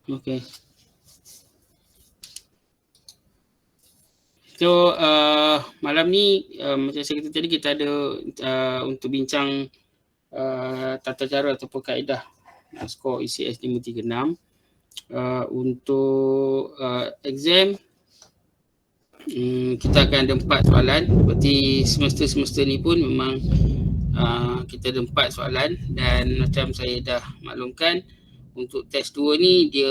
Okay. So malam ni macam saya kata tadi, kita ada untuk bincang tata cara ataupun kaedah skor ECS 536. Untuk exam kita akan ada 4 soalan. Seperti semester-semester ni pun memang kita ada 4 soalan, dan macam saya dah maklumkan, untuk test 2 ni dia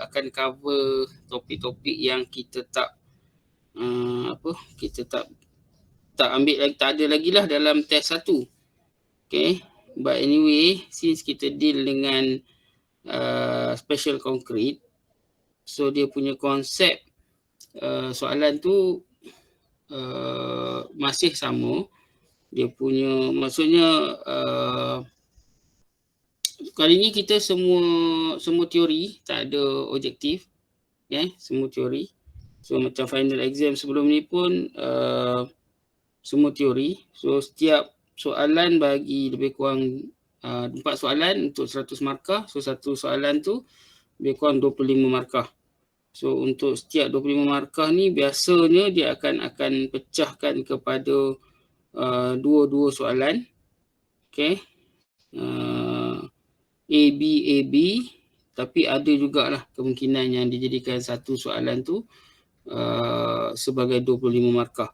akan cover topik-topik yang kita tak kita tak ambil lagi, tak ada lagi lah dalam test 1. Okay, but anyway, since kita deal dengan special concrete, so dia punya konsep soalan tu masih sama. Dia punya, maksudnya kali ni kita semua teori, tak ada objektif. Semua teori. So macam final exam sebelum ni pun semua teori. So setiap soalan bagi lebih kurang 4 soalan untuk 100 markah. So satu soalan tu lebih kurang 25 markah. So untuk setiap 25 markah ni biasanya dia akan pecahkan kepada dua soalan. Okay. A, B, tapi ada jugalah kemungkinan yang dijadikan satu soalan tu sebagai 25 markah.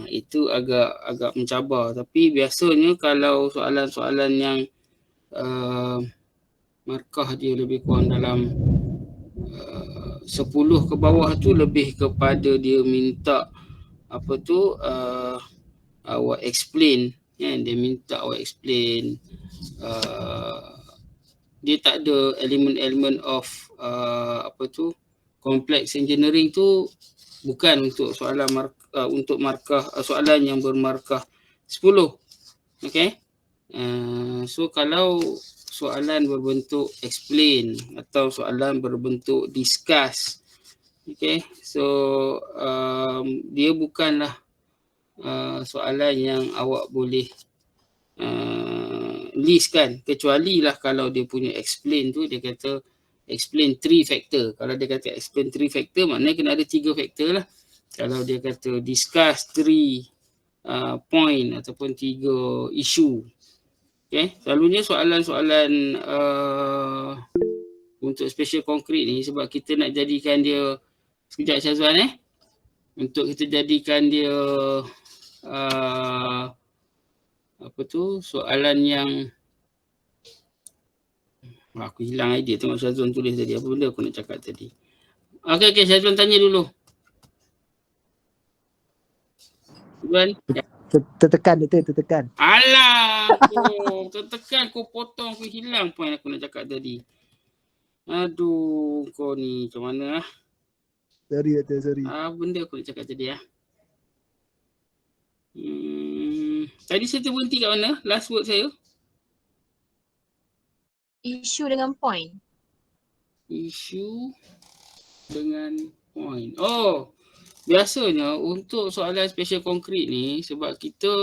Itu agak mencabar, tapi biasanya kalau soalan-soalan yang markah dia lebih kurang dalam 10 ke bawah tu, lebih kepada dia minta awak explain, kan? Dia minta awak explain. Dia tak ada elemen-elemen of complex engineering tu, bukan untuk soalan untuk markah soalan yang bermarkah 10. Okay. So kalau soalan berbentuk explain atau soalan berbentuk discuss, okay, so dia bukanlah soalan yang awak boleh list kan, kecuali lah kalau dia punya explain tu dia kata explain 3 factor. Kalau dia kata explain 3 factor, maknanya kena ada 3 factor lah. Kalau dia kata discuss 3 point ataupun 3 isu. Okay, selalunya soalan-soalan untuk special concrete ni, sebab kita nak jadikan dia, sekejap Syazwan untuk kita jadikan dia soalan yang aku hilang idea. Tengok Syazwan tulis tadi, apa benda aku nak cakap tadi. Okay, Syazwan tanya dulu. Syazwan? Tertekan dia, tertekan. Alah, tertekan, kau potong, aku hilang point aku nak cakap tadi. Aduh, kau ni macam mana lah. Sorry. Benda aku nak cakap tadi tadi saya terberhenti kat mana? Last word saya. Isu dengan point. Isu dengan point. Oh, biasanya untuk soalan special concrete ni, sebab kita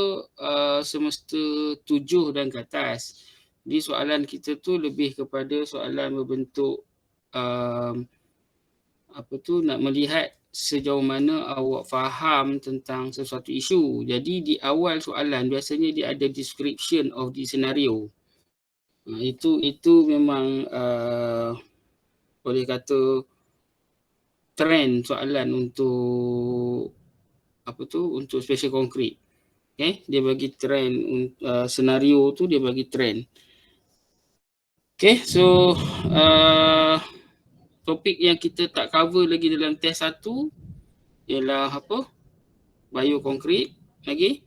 semester 7 dan ke atas, jadi soalan kita tu lebih kepada soalan berbentuk nak melihat sejauh mana awak faham tentang sesuatu isu. Jadi di awal soalan biasanya dia ada description of the scenario. Itu memang boleh kata trend soalan untuk untuk special concrete. Okay, dia bagi trend senario tu, dia bagi trend. Okay, so topik yang kita tak cover lagi dalam test 1 ialah bioconcrete. Lagi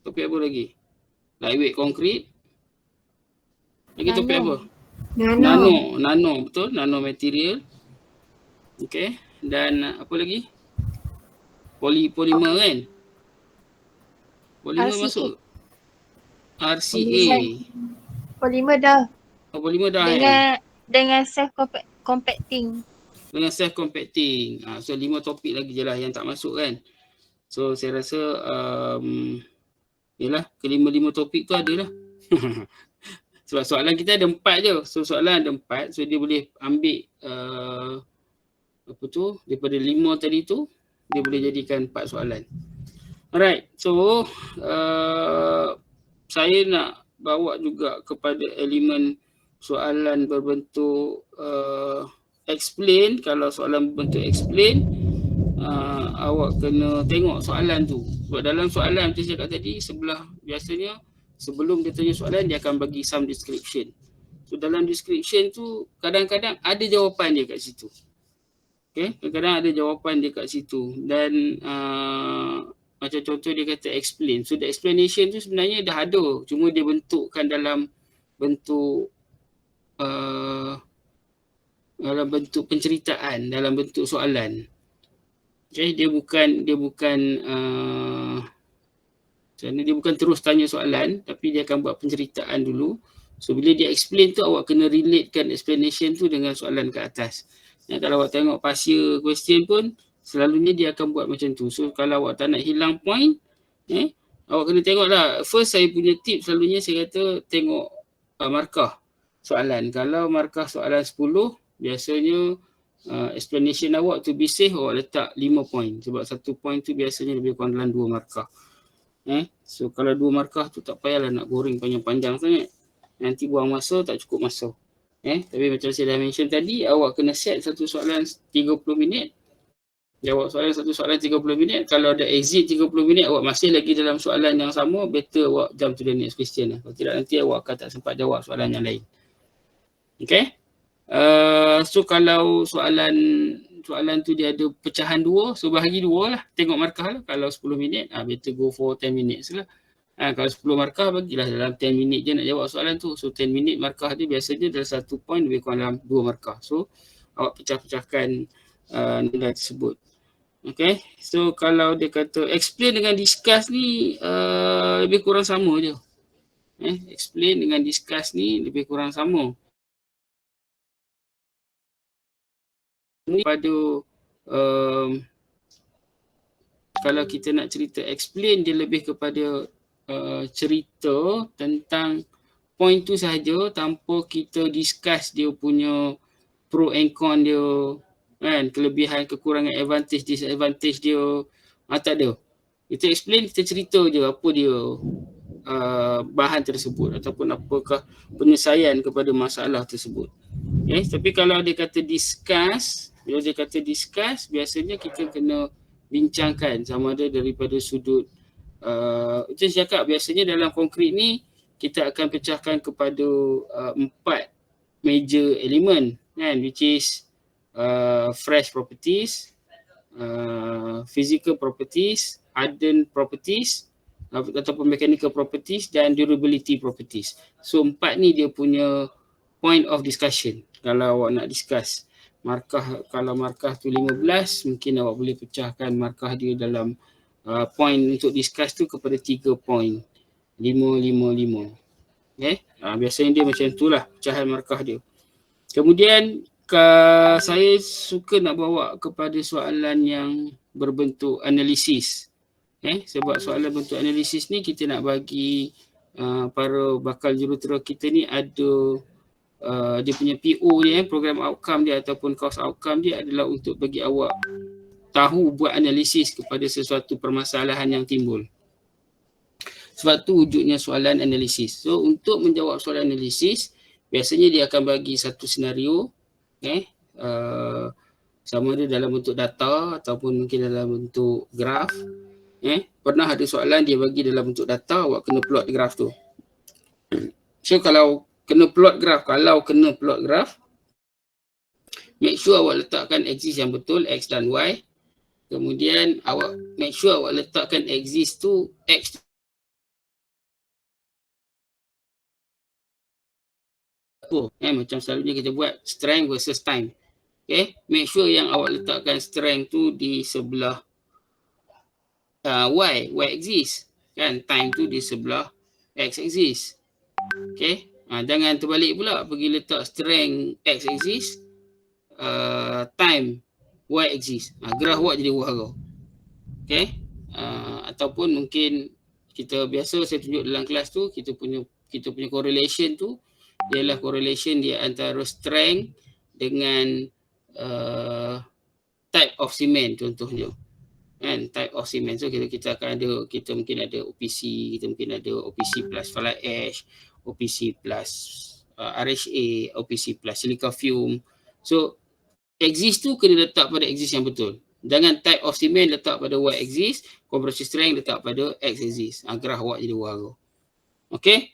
topik apa lagi? Lightweight concrete. Lagi topik apa? Nano, betul, nano material. Okay, dan apa lagi? Polymer kan? Polymer RCA. masuk. RCA. Polymer dah. Polymer dah dengan self-compacting. Dengan self-compacting. So 5 topik lagi je lah yang tak masuk kan. So saya rasa yalah, kelima-lima topik tu adalah Sebab soalan kita ada 4 je. So soalan ada 4. So dia boleh ambil daripada 5 tadi tu dia boleh jadikan 4 soalan. Alright. So saya nak bawa juga kepada elemen soalan berbentuk explain. Kalau soalan berbentuk explain, awak kena tengok soalan tu. Sebab dalam soalan tu saya cakap tadi, biasanya sebelum dia tanya soalan, dia akan bagi some description. So dalam description tu kadang-kadang ada jawapan dia kat situ. Okay, kadang-kadang ada jawapan dia kat situ. Dan macam contoh dia kata explain. So the explanation tu sebenarnya dah ada. Cuma dia bentukkan dalam bentuk penceritaan, dalam bentuk soalan. Okay, dia bukan terus tanya soalan, tapi dia akan buat penceritaan dulu. So bila dia explain tu, awak kena relatekan explanation tu dengan soalan kat atas. Kalau awak tengok pasir question pun, selalunya dia akan buat macam tu. So kalau awak tak nak hilang point, awak kena tengok lah. First saya punya tip selalunya saya kata tengok markah soalan. Kalau markah soalan 10, biasanya explanation awak to be safe, awak letak 5 point. Sebab 1 point tu biasanya lebih kurang dalam 2 markah. So kalau 2 markah tu tak payahlah nak goreng panjang-panjang sangat. Nanti buang masa, tak cukup masa. Tapi macam saya dah mention tadi, awak kena set satu soalan 30 minit. Jawab satu soalan 30 minit. Kalau ada exit 30 minit, awak masih lagi dalam soalan yang sama, better awak jump to the next question. Kalau tidak, nanti awak akan tak sempat jawab soalan yang lain. Okay? So kalau soalan tu dia ada pecahan 2, so bahagi 2 lah. Tengok markah lah. Kalau 10 minit, better go for 10 minutes lah. Kalau 10 markah, bagilah dalam 10 minit je nak jawab soalan tu. So 10 minit markah dia biasanya dalam 1 point lebih kurang dalam 2 markah. So awak pecah-pecahkan nilai tersebut. Okay, so kalau dia kata explain dengan discuss ni lebih kurang sama je. Explain dengan discuss ni lebih kurang sama. Pada kalau kita nak cerita explain, dia lebih kepada cerita tentang point tu sahaja tanpa kita discuss dia punya pro and con dia, kan, kelebihan, kekurangan, advantage, disadvantage dia. Tak ada. Kita explain, kita cerita je apa dia bahan tersebut ataupun apakah penyelesaian kepada masalah tersebut. Okay? Tapi kalau dia kata discuss, biasanya kita kena bincangkan sama ada daripada sudut itu saya cakap, biasanya dalam konkret ni kita akan pecahkan kepada 4 major element, kan, which is fresh properties, physical properties, hardened properties ataupun mechanical properties dan durability properties. So 4 ni dia punya point of discussion. Kalau awak nak discuss markah, kalau markah tu 15, mungkin awak boleh pecahkan markah dia dalam point untuk discuss tu kepada 3 point. 5, 5, 5. Okay? Biasanya dia macam tu lah pecahan markah dia. Kemudian saya suka nak bawa kepada soalan yang berbentuk analisis. Sebab soalan bentuk analisis ni kita nak bagi para bakal jurutera kita ni ada dia punya PO dia, program outcome dia ataupun course outcome dia adalah untuk bagi awak tahu buat analisis kepada sesuatu permasalahan yang timbul. Sebab tu wujudnya soalan analisis. So untuk menjawab soalan analisis, biasanya dia akan bagi satu senario, sama ada dalam bentuk data ataupun mungkin dalam bentuk graf. Pernah ada soalan dia bagi dalam bentuk data, awak kena plot graf tu. So kalau kena plot graf, make sure awak letakkan axis yang betul, X dan Y. Kemudian awak make sure awak letakkan axis tu X macam selalunya kita buat strength versus time. Okay, make sure yang awak letakkan strength tu di sebelah Y axis, kan, time tu di sebelah X axis. Okay, jangan terbalik pula, pergi letak strength X axis, time Y axis. Graf awak jadi wahara. Okay, ataupun mungkin kita biasa saya tunjuk dalam kelas tu, kita punya correlation tu ialah correlation dia antara strength dengan type of cement contohnya. Kan, type of cement. So kita akan ada, kita mungkin ada OPC, kita mungkin ada OPC plus fly ash, OPC plus RHA, OPC plus silica fume. So exist tu kena letak pada exist yang betul. Jangan type of cement letak pada Y axis, compressive strength letak pada X axis. Graf awak jadi warna. Okay.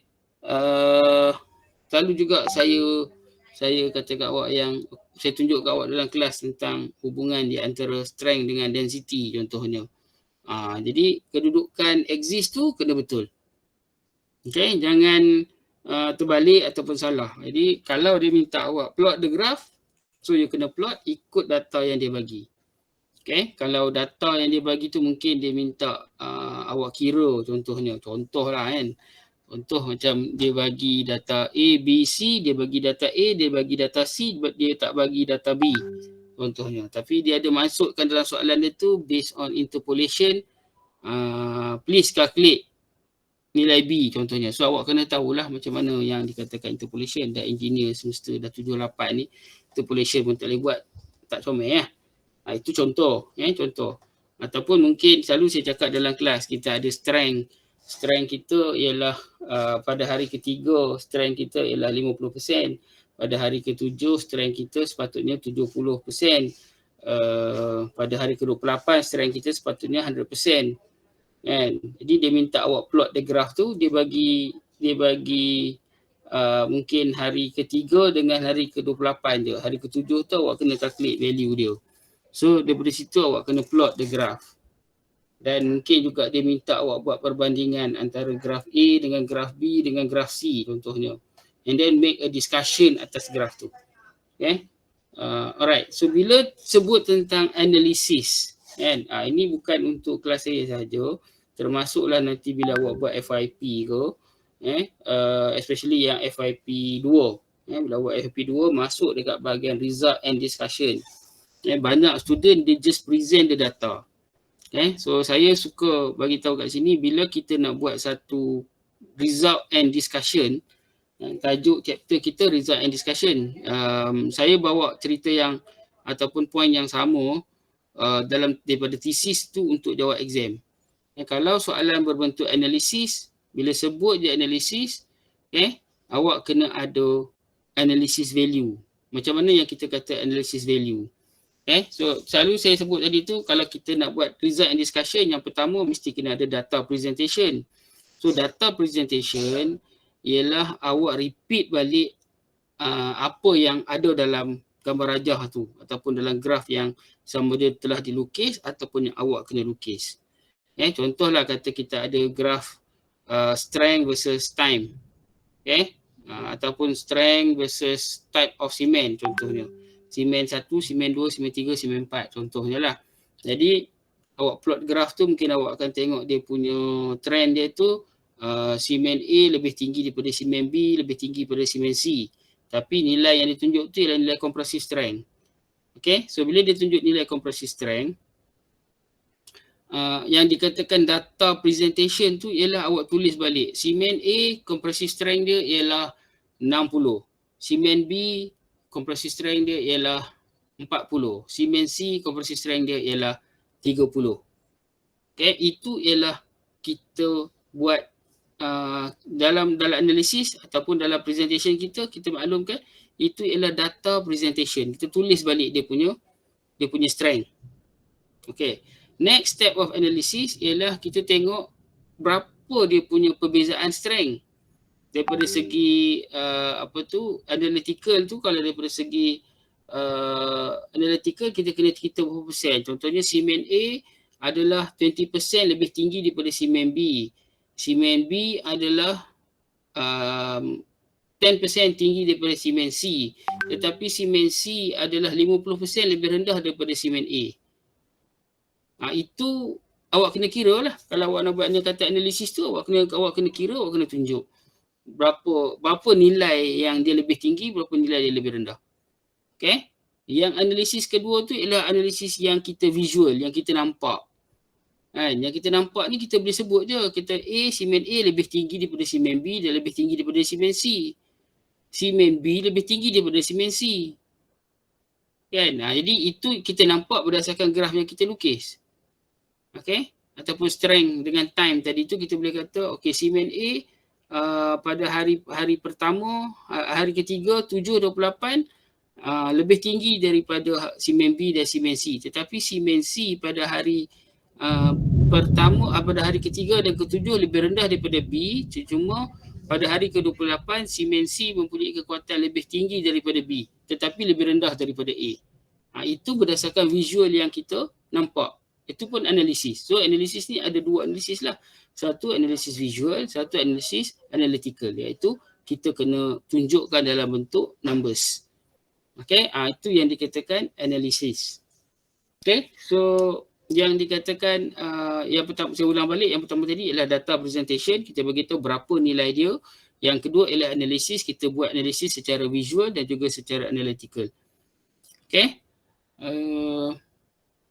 Selalu juga saya kata kat awak yang saya tunjuk kat awak dalam kelas tentang hubungan di antara strength dengan density contohnya. Jadi kedudukan axis tu kena betul. Okay, jangan terbalik ataupun salah. Jadi kalau dia minta awak plot the graph, so you kena plot ikut data yang dia bagi. Okay, kalau data yang dia bagi tu mungkin dia minta awak kira contohnya. Contohlah kan. Contoh macam dia bagi data A, B, C, dia bagi data A, dia bagi data C, dia tak bagi data B contohnya. Tapi dia ada masukkan dalam soalan dia tu based on interpolation, please calculate nilai B contohnya. So awak kena tahulah macam mana yang dikatakan interpolation. Dan engineer semester dah 7-8 ni interpolation pun tak boleh buat, tak comel ya. Itu contoh, contoh. Ataupun mungkin selalu saya cakap dalam kelas kita ada strength. Strength kita ialah pada hari ketiga strength kita ialah 50%. Pada hari ketujuh strength kita sepatutnya 70%. Pada hari ke-28 strength kita sepatutnya 100%. Kan? Jadi dia minta awak plot the graph tu, dia bagi mungkin hari ketiga dengan hari ke-28 je. Hari ketujuh tu awak kena calculate value dia. So daripada situ awak kena plot the graph. Dan mungkin juga dia minta awak buat perbandingan antara graf A dengan graf B dengan graf C contohnya. And then make a discussion atas graf tu. Okay. Alright. So bila sebut tentang analisis, kan? Ini bukan untuk kelas saya sahaja. Termasuklah nanti bila awak buat FYP ke. Especially yang FYP 2. Bila awak FYP 2 masuk dekat bahagian result and discussion. Banyak student dia just present the data. Okay, so saya suka bagi tahu kat sini bila kita nak buat satu result and discussion, tajuk chapter kita result and discussion. Saya bawa cerita yang ataupun point yang sama dalam daripada thesis tu untuk jawab exam. Kalau soalan berbentuk analisis, bila sebut je analisis, awak kena ada analysis value. Macam mana yang kita kata analysis value? So selalu saya sebut tadi tu, kalau kita nak buat result and discussion, yang pertama mesti kena ada data presentation. So data presentation ialah awak repeat balik apa yang ada dalam gambar rajah tu ataupun dalam graf yang sama dia telah dilukis ataupun yang awak kena lukis. Contohlah kata kita ada graf strength versus time. Ataupun strength versus type of cement contohnya. Simen 1, simen 2, simen 3, simen 4 contohnya lah. Jadi awak plot graf tu mungkin awak akan tengok dia punya trend dia tu simen A lebih tinggi daripada simen B, lebih tinggi daripada simen C. Tapi nilai yang ditunjuk tu ialah nilai compressive strength. Okay, so bila dia tunjuk nilai compressive strength, yang dikatakan data presentation tu ialah awak tulis balik. Simen A compressive strength dia ialah 60. Simen B compressive strength dia ialah 40. Simen C compressive strength dia ialah 30. Okay, itu ialah kita buat dalam analisis ataupun dalam presentation kita maklumkan itu ialah data presentation. Kita tulis balik dia punya strength. Okay. Next step of analysis ialah kita tengok berapa dia punya perbezaan strength. Daripada segi analytical tu, kalau daripada segi analytical kita kena kita berapa persen. Contohnya simen A adalah 20% lebih tinggi daripada simen B. Simen B adalah 10% tinggi daripada simen C. Tetapi simen C adalah 50% lebih rendah daripada simen A. Itu awak kena kira lah. Kalau awak nak buat kata analisis tu, awak kena kira, awak kena tunjuk berapa nilai yang dia lebih tinggi, berapa nilai dia lebih rendah. Okay. Yang analisis kedua tu ialah analisis yang kita visual, yang kita nampak. Yang kita nampak ni kita boleh sebut je. Kita simen A lebih tinggi daripada simen B dan lebih tinggi daripada simen C. semen B lebih tinggi daripada semen C. Kan? Jadi itu kita nampak berdasarkan graf yang kita lukis. Okay? Ataupun strength dengan time tadi tu kita boleh kata okay, semen A pada hari pertama, hari ketiga 7.28 lebih tinggi daripada semen B dan semen C. Tetapi semen C pada hari pertama, pada hari ketiga dan ketujuh lebih rendah daripada B. Cuma pada hari ke-28 semen C mempunyai kekuatan lebih tinggi daripada B tetapi lebih rendah daripada A. Itu berdasarkan visual yang kita nampak. Itu pun analisis. So analisis ni ada dua analisis lah. Satu analisis visual, satu analisis analytical, iaitu kita kena tunjukkan dalam bentuk numbers. Okay, itu yang dikatakan analisis. Okay, so yang dikatakan yang pertama, saya ulang balik, yang pertama tadi ialah data presentation, kita beritahu berapa nilai dia. Yang kedua ialah analisis, kita buat analisis secara visual dan juga secara analytical. Okay,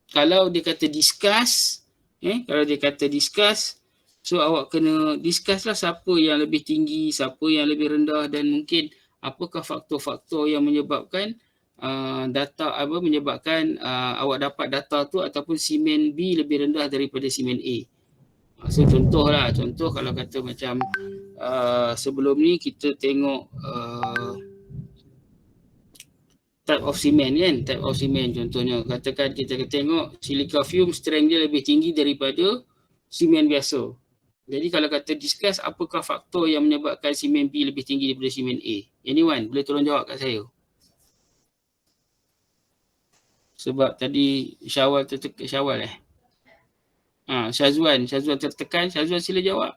kalau dia kata discuss, kalau dia kata discuss, so awak kena discuss lah siapa yang lebih tinggi, siapa yang lebih rendah dan mungkin apakah faktor-faktor yang menyebabkan menyebabkan awak dapat data tu ataupun semen B lebih rendah daripada semen A. So contoh kalau kata macam sebelum ni kita tengok type of cement kan, type of cement contohnya katakan kita tengok silica fume strength dia lebih tinggi daripada semen biasa. Jadi kalau kata discuss apakah faktor yang menyebabkan semen B lebih tinggi daripada semen A? Anyone boleh tolong jawab kat saya? Sebab tadi Syawal tertekan, Syawal Syazwan tertekan. Syazwan sila jawab.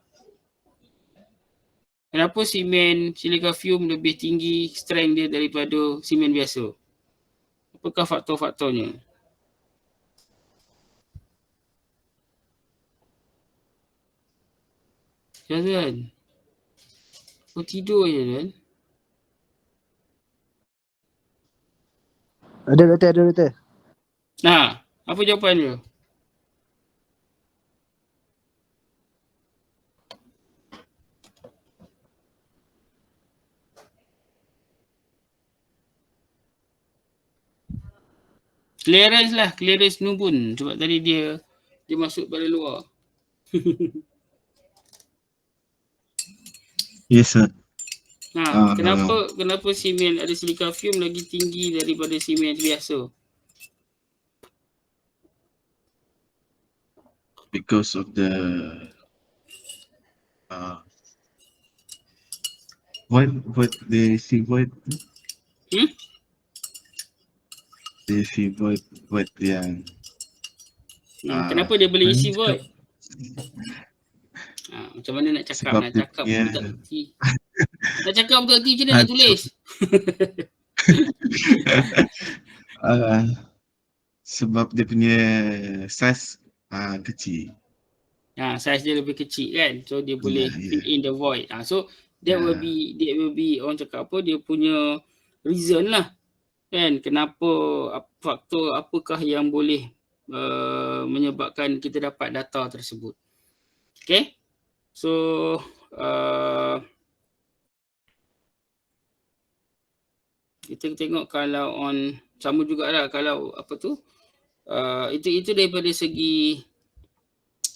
Kenapa semen silica fume lebih tinggi strength dia daripada semen biasa? Apakah faktor-faktornya? Syazwan, kau tidur je kan? Ada doktor. Apa jawapan dia? Clearance Nubun. Sebab tadi dia masuk pada luar. Yes, sir. Kenapa semen ada silica fume lagi tinggi daripada semen biasa? Because of the what they see what they see what yang kenapa dia boleh isi void? Macam mana nak cakap? Nak cakap betul tak erti. Nak cakap betul erti macam mana nak tulis? Sebab dia punya size kecil. Size dia lebih kecil kan. So dia boleh fill in the void. So that will be orang cakap apa, dia punya reason lah. Kan, kenapa, faktor apakah yang boleh menyebabkan kita dapat data tersebut. Okay. So kita tengok kalau on sama jugalah kalau apa tu itu daripada segi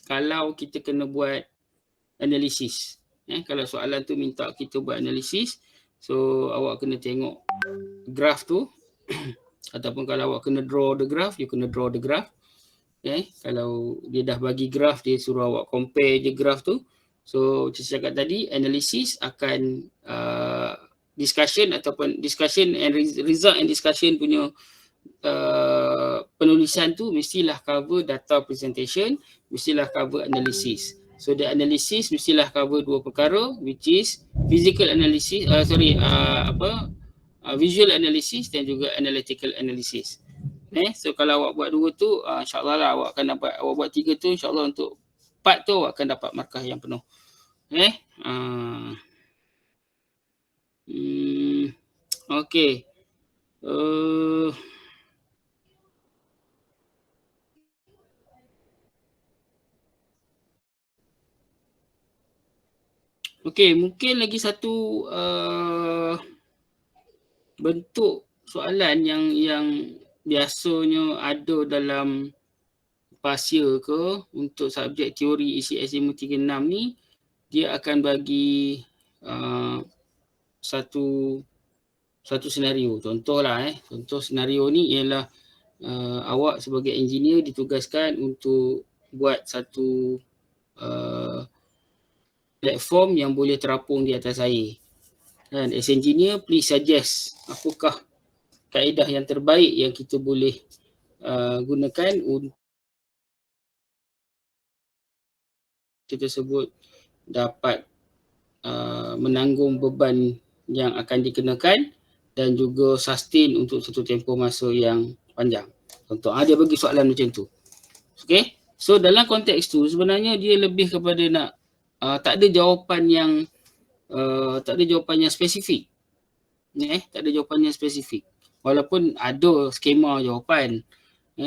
kalau kita kena buat analisis. Kalau soalan tu minta kita buat analisis, so awak kena tengok graf tu ataupun kalau awak kena draw the graph, you kena draw the graph. Kalau dia dah bagi graf, dia suruh awak compare je graf tu. So macam saya cakap tadi, analisis akan discussion ataupun discussion and result and discussion punya penulisan tu mestilah cover data presentation, mestilah cover analysis. So the analysis mestilah cover dua perkara, which is physical analysis, visual analysis dan juga analytical analysis. So kalau awak buat dua tu, insyaAllah lah awak akan dapat, awak buat tiga tu insyaAllah untuk part tu awak akan dapat markah yang penuh. Okay. Okay, mungkin lagi satu bentuk soalan yang biasanya ada dalam past year ke untuk subjek teori ECS 536 ni, dia akan bagi satu senario. Contohlah contoh senario ni ialah awak sebagai engineer ditugaskan untuk buat satu platform yang boleh terapung di atas air. Dan as engineer, please suggest apakah kaedah yang terbaik yang kita boleh gunakan untuk kita sebut dapat menanggung beban yang akan dikenakan dan juga sustain untuk satu tempoh masa yang panjang. Contoh, dia bagi soalan macam tu. Okay, so dalam konteks tu sebenarnya dia lebih kepada nak tak ada jawapan yang spesifik. Tak ada jawapan yang spesifik. Walaupun ada skema jawapan,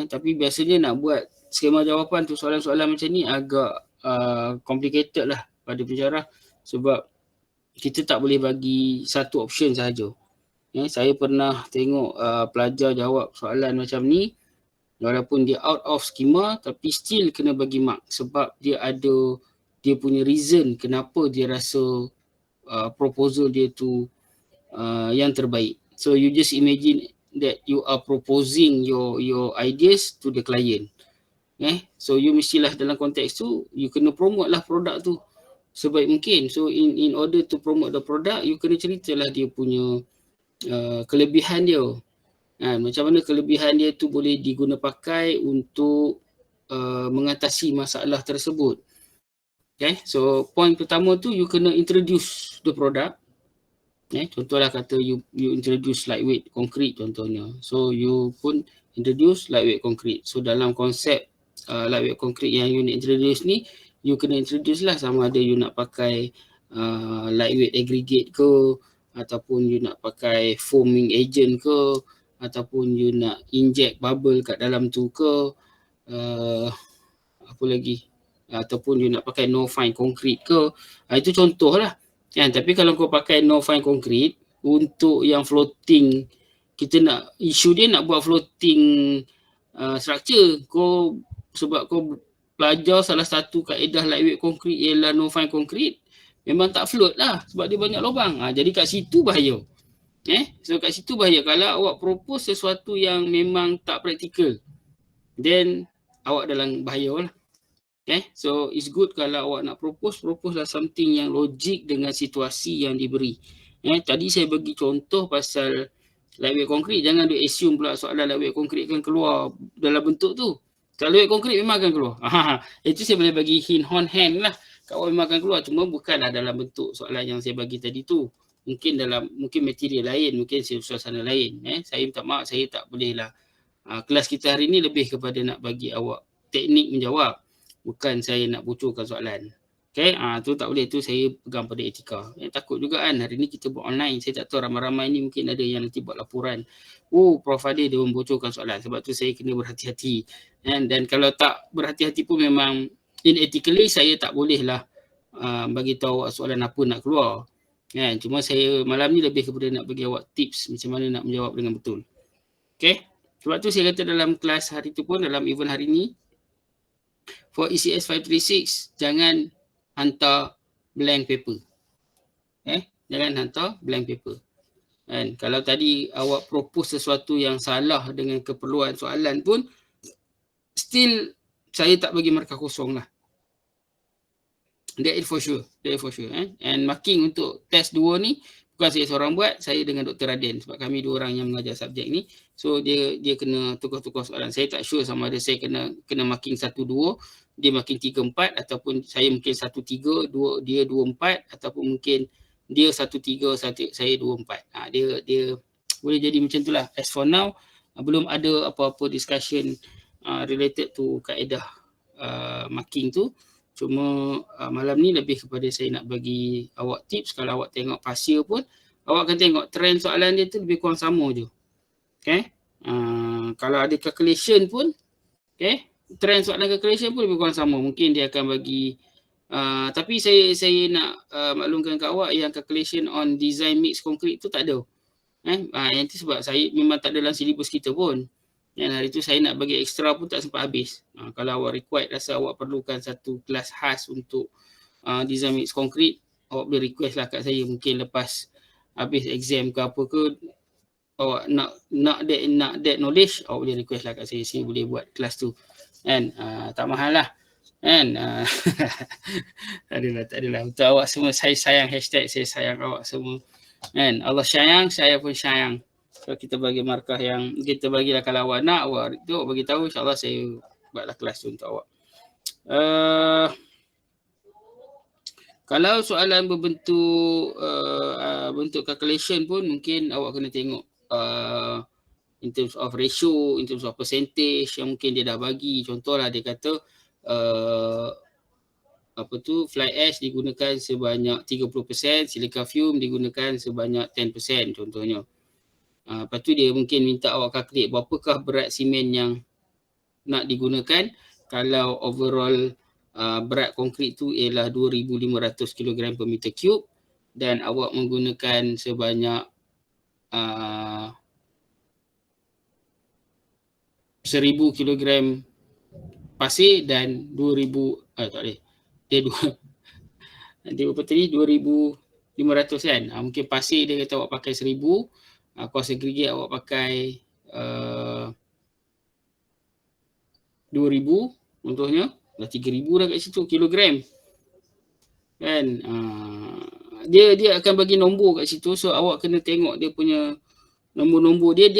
tapi biasanya nak buat skema jawapan tu soalan-soalan macam ni agak complicated lah pada pensyarah, sebab kita tak boleh bagi satu option sahaja. Saya pernah tengok pelajar jawab soalan macam ni, walaupun dia out of skema tapi still kena bagi mark sebab dia ada dia punya reason kenapa dia rasa proposal dia tu yang terbaik. So you just imagine that you are proposing your ideas to the client. So you mestilah dalam konteks tu you kena promote lah produk tu sebaik mungkin. So in order to promote the product, you kena ceritalah dia punya kelebihan dia. Macam mana kelebihan dia tu boleh diguna pakai untuk mengatasi masalah tersebut. So point pertama tu you kena introduce the product. Contohlah kata you introduce lightweight concrete contohnya. So you pun introduce lightweight concrete. So dalam konsep lightweight concrete yang you nak introduce ni, you kena introduce lah sama ada you nak pakai lightweight aggregate ke, ataupun you nak pakai foaming agent ke, ataupun you nak inject bubble kat dalam tu ke, apa lagi, ataupun you nak pakai no fine concrete ke. Itu contoh lah. Tapi kalau kau pakai no fine concrete untuk yang floating, kita nak isu dia nak buat floating structure, sebab kau belajar salah satu kaedah lightweight concrete ialah no fine concrete, memang tak float lah sebab dia banyak lubang. Jadi kat situ bahaya. So kat situ bahaya kalau awak propose sesuatu yang memang tak praktikal, then awak dalam bahaya lah. So it's good kalau awak nak propose lah something yang logik dengan situasi yang diberi. Tadi saya bagi contoh pasal lightweight concrete, jangan dia assume pula soalan lightweight concrete kan keluar dalam bentuk tu. Kalau lightweight concrete memang akan keluar. Itu saya boleh bagi hint on hand lah. Kau memang akan keluar, cuma bukanlah dalam bentuk soalan yang saya bagi tadi tu. Mungkin material lain, mungkin suasana lain. Saya minta maaf, saya tak boleh lah. Kelas kita hari ni lebih kepada nak bagi awak teknik menjawab, bukan saya nak bocorkan soalan. Tu tak boleh, tu saya pegang pada etika. Takut juga kan hari ni kita buat online, saya tak tahu ramai-ramai ni mungkin ada yang nanti buat laporan. Prof Adil dia membocorkan soalan, sebab tu saya kena berhati-hati. Dan kalau tak berhati-hati pun memang unethically saya tak boleh lah bagi tahu awak soalan apa nak keluar. Cuma saya malam ni lebih kepada nak bagi awak tips macam mana nak menjawab dengan betul. Sebab tu saya kata dalam kelas hari tu pun, dalam event hari ni, for ECS 536 jangan hantar blank paper. Jangan hantar blank paper. Kalau tadi awak propose sesuatu yang salah dengan keperluan soalan pun, still saya tak bagi markah kosong lah. That is for sure. And marking untuk test 2 ni bukan saya seorang buat, saya dengan Dr. Raden, sebab kami 2 orang yang mengajar subjek ni. So dia kena tukar-tukar soalan. Saya tak sure sama ada saya kena marking 1-2, dia marking 3-4, ataupun saya mungkin 1-3, dia 2-4, ataupun mungkin dia 1-3, saya 2-4. Dia boleh jadi macam tu lah. As for now, belum ada apa-apa discussion related to kaedah marking tu. Cuma malam ni lebih kepada saya nak bagi awak tips. Kalau awak tengok pasir pun, awak akan tengok trend soalan dia tu lebih kurang sama je. Kalau ada calculation pun, trend soalan calculation pun lebih kurang sama. Mungkin dia akan bagi, tapi saya nak maklumkan kat awak yang calculation on design mix concrete tu tak ada. Yang tu sebab saya memang tak dalam silibus kita pun. Yang hari tu saya nak bagi ekstra pun tak sempat habis. Kalau awak required, rasa awak perlukan satu kelas khas untuk design mix konkret, awak boleh request lah kat saya. Mungkin lepas habis exam ke apa ke, awak nak that knowledge, awak boleh request lah kat saya boleh buat kelas tu. Kan? Tak mahal lah. Kan? Tak adalah. Untuk awak semua, saya sayang, hashtag saya sayang awak semua. Kan? Allah sayang, saya pun sayang. So kita bagi markah yang kita bagilah, kalau awak nak, awak bagi tahu, insya-Allah saya buatlah kelas tu untuk awak. Kalau soalan berbentuk bentuk calculation pun mungkin awak kena tengok in terms of ratio, in terms of percentage yang mungkin dia dah bagi. Contohlah dia kata fly ash digunakan sebanyak 30%, silica fume digunakan sebanyak 10% contohnya. Lepas tu dia mungkin minta awak calculate berapakah berat simen yang nak digunakan kalau overall berat konkrit tu ialah 2,500 kg per meter cube dan awak menggunakan sebanyak 1,000 kg pasir dan 2,000 tak boleh. Dia berapa tadi? 2,500 kan? Mungkin pasir dia kata awak pakai 1,000, kos aggregate awak pakai 2,000 contohnya, dah 3,000 dah kat situ kilogram. Kan? Dia akan bagi nombor kat situ, so awak kena tengok dia punya nombor-nombor dia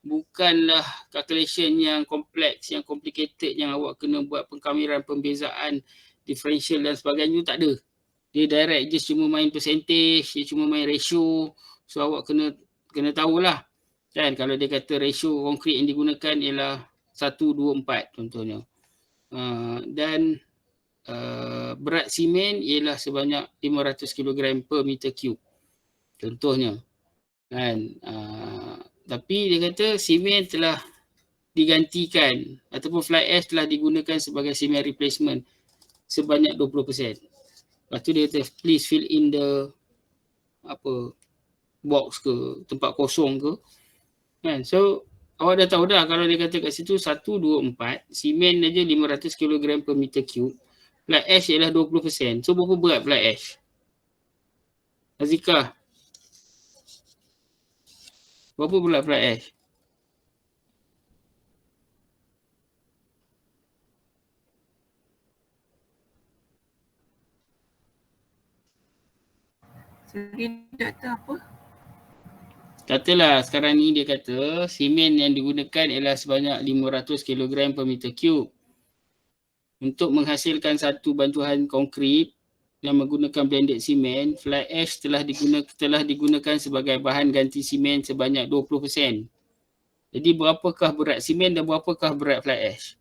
bukanlah calculation yang kompleks, yang complicated, yang awak kena buat pengkamiran, pembezaan, differential dan sebagainya, tak ada. Dia direct, just cuma main percentage, dia cuma main ratio. So awak kena tahulah. Kan, kalau dia kata ratio konkrit yang digunakan ialah 1:4 contohnya. Dan berat simen ialah sebanyak 500 kg per meter cube contohnya. Kan, tapi dia kata simen telah digantikan ataupun fly ash telah digunakan sebagai simen replacement sebanyak 20%. Lepas tu dia kata please fill in the box ke, tempat kosong ke. Kan? So awak dah tahu dah, kalau dia kata kat situ 1:4, simen aja 500 kg per meter cube, fly ash ialah 20%. So berapa berat fly ash? Azika, berapa berat fly ash? Sorry, doktor apa? Katalah sekarang ni dia kata simen yang digunakan ialah sebanyak 500 kg per meter cube. Untuk menghasilkan satu bantuan konkrit yang menggunakan blended simen, fly ash telah digunakan sebagai bahan ganti simen sebanyak 20%. Jadi berapakah berat simen dan berapakah berat fly ash?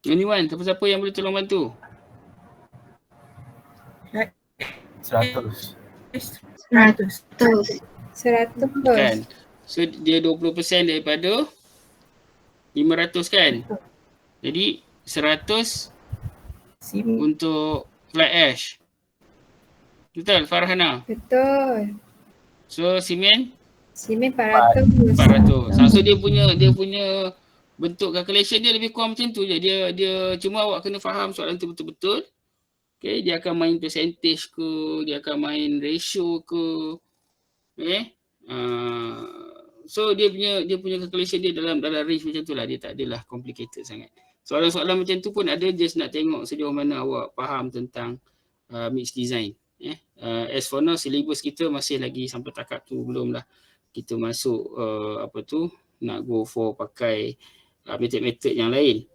Anyone, siapa-siapa yang boleh tolong bantu? 100. 100. Kan? So dia 20% daripada 500 kan? Jadi 100 Simen. untuk fly ash. Betul Farhana? Betul. So simen Simen 400. 400. So dia punya bentuk calculation dia lebih kurang macam tu je. Dia cuma awak kena faham soalan tu betul-betul. Okay, dia akan main percentage ke, dia akan main ratio ke. Okay. So dia punya calculation dia dalam range macam tu lah. Dia tak adalah complicated sangat. Soalan-soalan macam tu pun ada, just nak tengok sejauh mana awak faham tentang mix design. As for now, syllabus kita masih lagi sampai takap tu, belum lah kita masuk nak go for pakai method-method yang lain.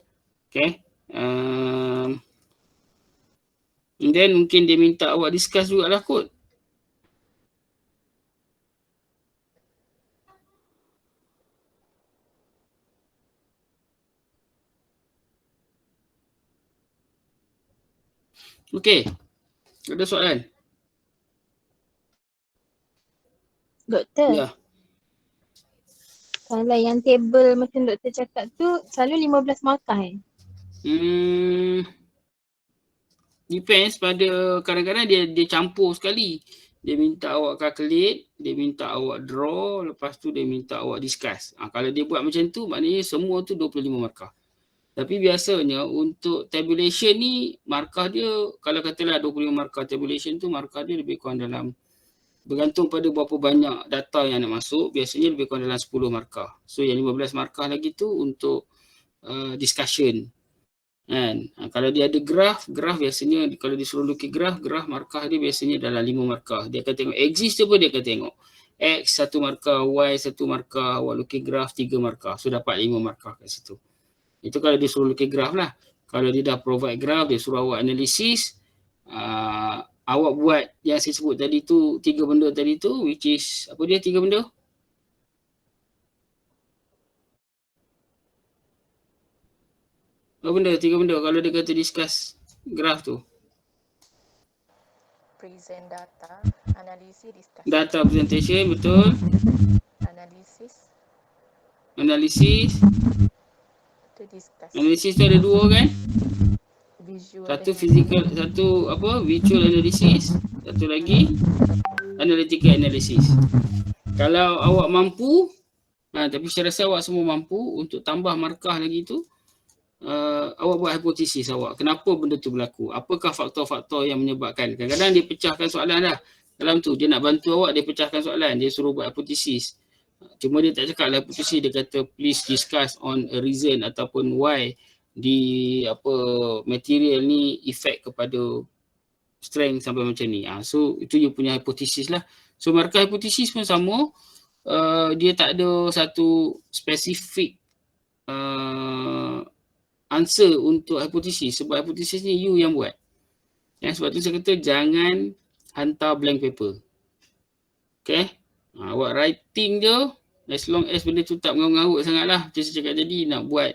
Okay. And then mungkin dia minta awak discuss jugalah kod. Okay. Ada soalan? Doktor, Ya. kalau yang table macam doktor cakap tu selalu 15 markah Depends pada, kadang-kadang dia campur sekali. Dia minta awak calculate, dia minta awak draw, lepas tu dia minta awak discuss. Kalau dia buat macam tu, maknanya semua tu 25 markah. Tapi biasanya untuk tabulation ni, markah dia, kalau katalah 25 markah tabulation tu, markah dia lebih kurang dalam, bergantung pada berapa banyak data yang nak masuk, biasanya lebih kurang dalam 10 markah. So yang 15 markah lagi tu untuk discussion. Kan? Kalau dia ada graf biasanya kalau disuruh lukis graf markah dia biasanya dalam 5 markah. Dia akan tengok axis tu pun dia akan tengok. X 1 markah, Y 1 markah, awak lukis graf 3 markah. So dapat 5 markah kat situ. Itu kalau dia suruh lukis graf lah. Kalau dia dah provide graf, dia suruh awak analisis. Awak buat yang saya sebut tadi tu, 3 benda tadi tu, which is, apa dia 3 benda? Apa benda? 3 benda kalau dia kata discuss graf tu. Present data, analisis, discussion. Data presentation, betul. Analisis. Tu discuss. Analisis tu ada 2 kan? Visual. Satu physical, satu apa? Visual analysis. Satu lagi analytical analysis. Kalau awak mampu, tapi saya rasa awak semua mampu untuk tambah markah lagi tu, awak buat hipotesis awak. Kenapa benda tu berlaku? Apakah faktor-faktor yang menyebabkan? Kadang-kadang dia pecahkan soalan dah. Dalam tu dia nak bantu awak, dia pecahkan soalan, dia suruh buat hipotesis. Cuma dia tak cakap lah hipotesis, dia kata please discuss on a reason ataupun why di apa material ni efek kepada strength sampai macam ni. So itu dia punya hipotesis lah. So markah hipotesis pun sama. Dia tak ada satu spesifik answer untuk hipotesis sebab hipotesis ni you yang buat. Sebab tu saya kata jangan hantar blank paper. Okay. Awak writing je, as long as benda tu tak mengarut sangat lah. Macam saya cakap tadi, nak buat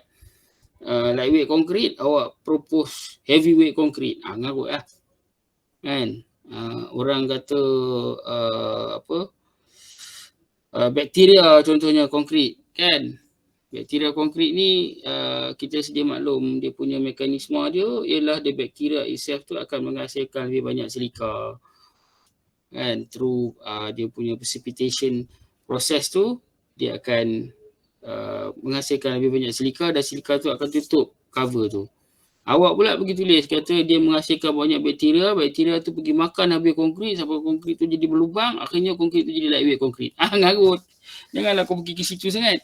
lightweight concrete, awak propose heavyweight concrete. Ngarut lah. Kan? Orang kata bakteria contohnya konkrit. Kan? Bakteria konkrit ni kita sedia maklum dia punya mekanisme dia ialah the bacteria itself tu akan menghasilkan lebih banyak silika. Kan, through dia punya precipitation proses tu dia akan menghasilkan lebih banyak silika dan silika tu akan tutup cover tu. Awak pula pergi tulis kata dia menghasilkan banyak bakteria tu pergi makan habis konkrit sampai konkrit tu jadi berlubang, akhirnya konkrit tu jadi lightweight konkrit. Ngarut. Janganlah kau pergi ke situ sangat.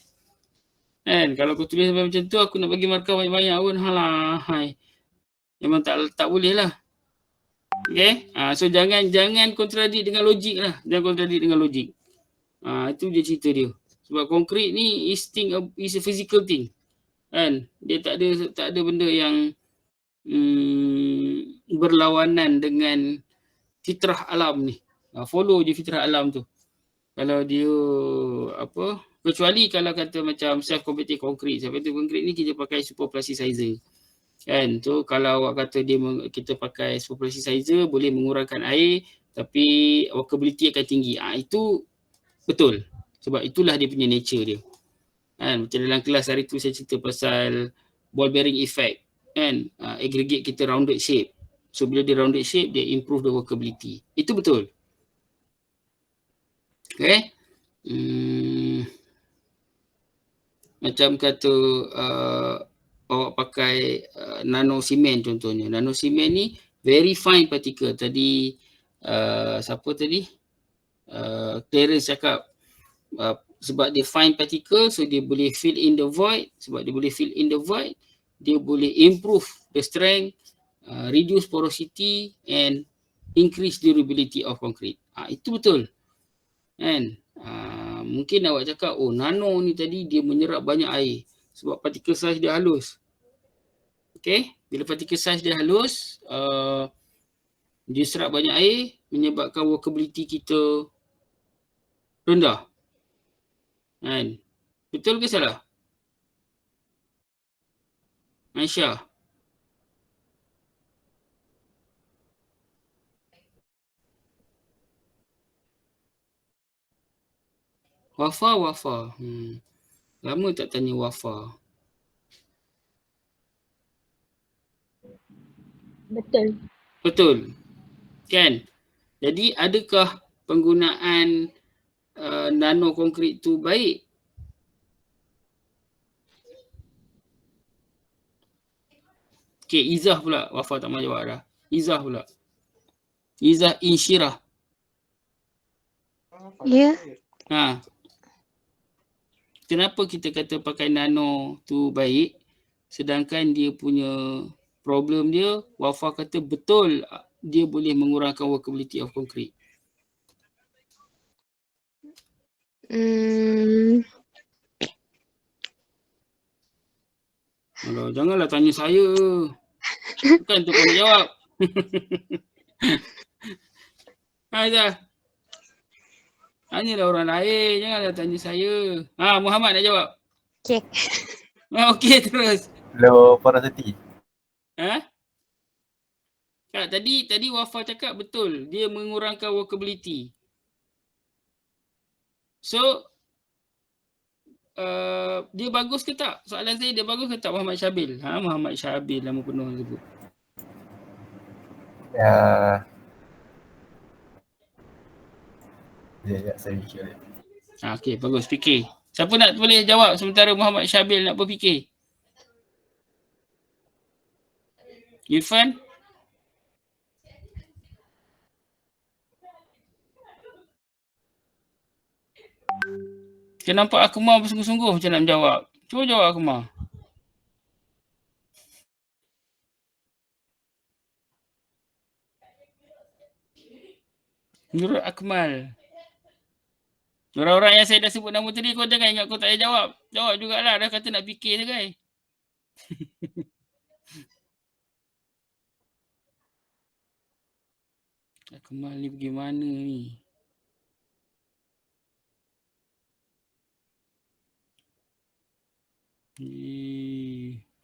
Kan, kalau kau tulis sampai macam tu aku nak bagi markah banyak-banyak pun hai. Memang tak boleh lah. Okay, so jangan kontradik dengan logik lah. Jangan kontradik dengan logik. Itu je cerita dia. Sebab konkrit ni is a physical thing. Kan? Dia tak ada benda yang berlawanan dengan fitrah alam ni. Follow je fitrah alam tu. Kalau dia kecuali kalau kata macam self-compacting concrete. Self-compacting concrete ni kita pakai super plasticizer. Kan, tu kalau awak kata kita pakai super plasticizer boleh mengurangkan air tapi workability akan tinggi. Itu betul. Sebab itulah dia punya nature dia. Kan, macam dalam kelas hari tu saya cerita pasal ball bearing effect. Kan, aggregate kita rounded shape. So bila dia rounded shape dia improve the workability. Itu betul. Okay. Macam kata awak pakai nano cement contohnya. Nano cement ni very fine particle. Tadi siapa tadi? Clarence cakap sebab dia fine particle so dia boleh fill in the void. Sebab dia boleh fill in the void, dia boleh improve the strength, reduce porosity and increase durability of concrete. Itu betul. Kan? Mungkin awak cakap nano ni tadi dia menyerap banyak air sebab particle size dia halus. Okay, bila particle size dia halus, dia serap banyak air menyebabkan workability kita rendah. Kan? Betul ke salah? Aisyah. Wafa. Lama tak tanya Wafa. Betul. Kan? Jadi adakah penggunaan nano konkrit tu baik? Okay, Izzah pula. Wafa tak mahu jawab dah. Izzah pula. Izzah Insyirah. Ya. Ha. Kenapa kita kata pakai nano tu baik sedangkan dia punya problem dia, Wafa kata betul dia boleh mengurangkan workability of concrete. Alah, janganlah tanya saya. Bukan tu kau nak jawab. Dah. Tanyalah orang lain, janganlah tanya saya. Muhammad nak jawab. Okey. Okey terus. Low porosity. Tak, tadi Wafa cakap betul. Dia mengurangkan workability. So, dia bagus ke tak? Soalan saya, dia bagus ke tak Muhammad Syabil? Muhammad Syabil nama penuh sebut. Ya, saya fikir. Okey, bagus. Fikir. Siapa nak boleh jawab sementara Muhammad Syabil nak berfikir? Irfan? Saya nampak Akmal bersungguh-sungguh macam nak menjawab. Cuba jawab Akmal. Menurut Akmal. Orang-orang yang saya dah sebut nama tadi, kau jangan ingat kau tak payah jawab. Jawab jugalah. Dah kata nak fikir je kan. Akmal ni pergi mana ni?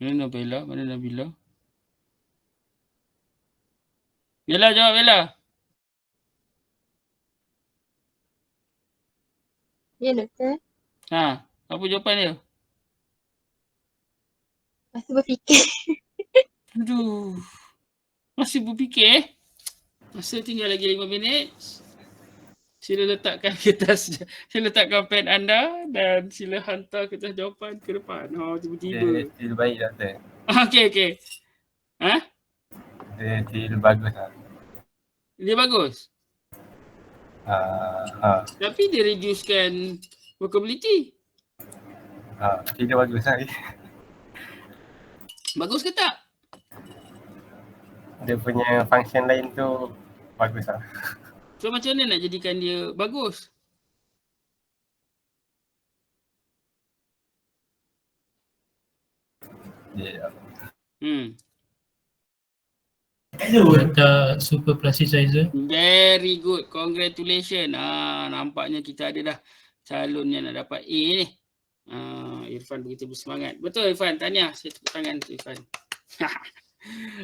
Mana Nabila? Mana Nabila? Bella, jawab Bella. Ya, doktor. Apa jawapan dia? Masih berfikir. Aduh. Masih berfikir? Masa tinggal lagi 5 minit. Sila letakkan kertas, sila letakkan pen anda dan sila hantar kertas jawapan ke depan. Tiba-tiba. Dia still baik doktor. Okey. Dia still bagus lah. Dia bagus? Tapi dia reducekan workability. Dia bagus lah. Bagus ke tak? Dia punya function lain tu bagus lah. So macam mana nak jadikan dia bagus? Ya. Letak super plasticizer. Very good. Congratulations. Nampaknya kita ada dah calon yang nak dapat A ni. Irfan begitu bersemangat. Betul Irfan. Tahniah. Saya tepuk tangan untuk Irfan.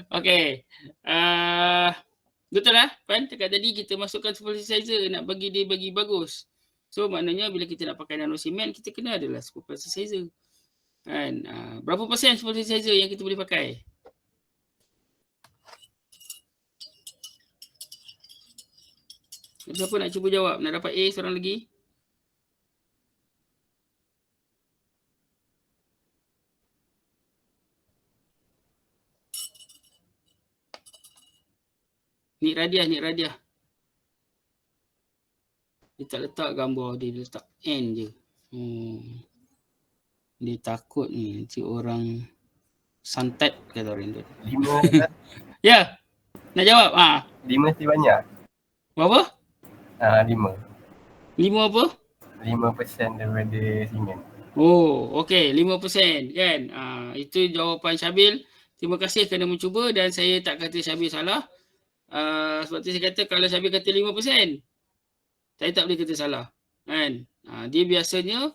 Okay. Betul lah Irfan. Cakap tadi kita masukkan super plasticizer nak bagi dia bagi bagus. So maknanya bila kita nak pakai nano cement, kita kena adalah super plasticizer. Kan? Berapa persen super plasticizer yang kita boleh pakai? Siapa nak cuba jawab? Nak dapat A seorang lagi? Nik Radiah. Dia tak letak gambar dia letak N je. Dia takut ni nanti orang santet kata orang tu. 5 Ya. Nak jawab? 5 si banyak. Berapa? 5 apa? 5% daripada simen. Okey, 5% kan. Itu jawapan Syabil. Terima kasih kerana mencuba dan saya tak kata Syabil salah. Sebab tu saya kata kalau Syabil kata 5%, saya tak boleh kata salah. Kan? Dia biasanya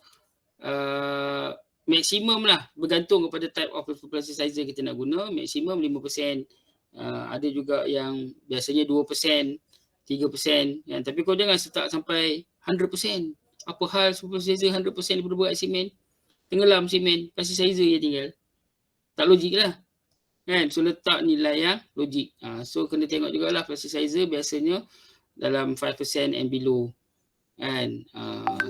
maksimum lah, bergantung kepada type of plasticizer kita nak guna. Maksimum 5%. Ada juga yang biasanya 2%, 3%. Tapi kau jangan start sampai 100%. Apa hal supersizer 100% daripada buat simen? Tenggelam simen, plasticizer je tinggal. Tak logik lah. Kan? So letak nilai yang logik. So kena tengok jugalah plasticizer biasanya dalam 5% and below. Kan?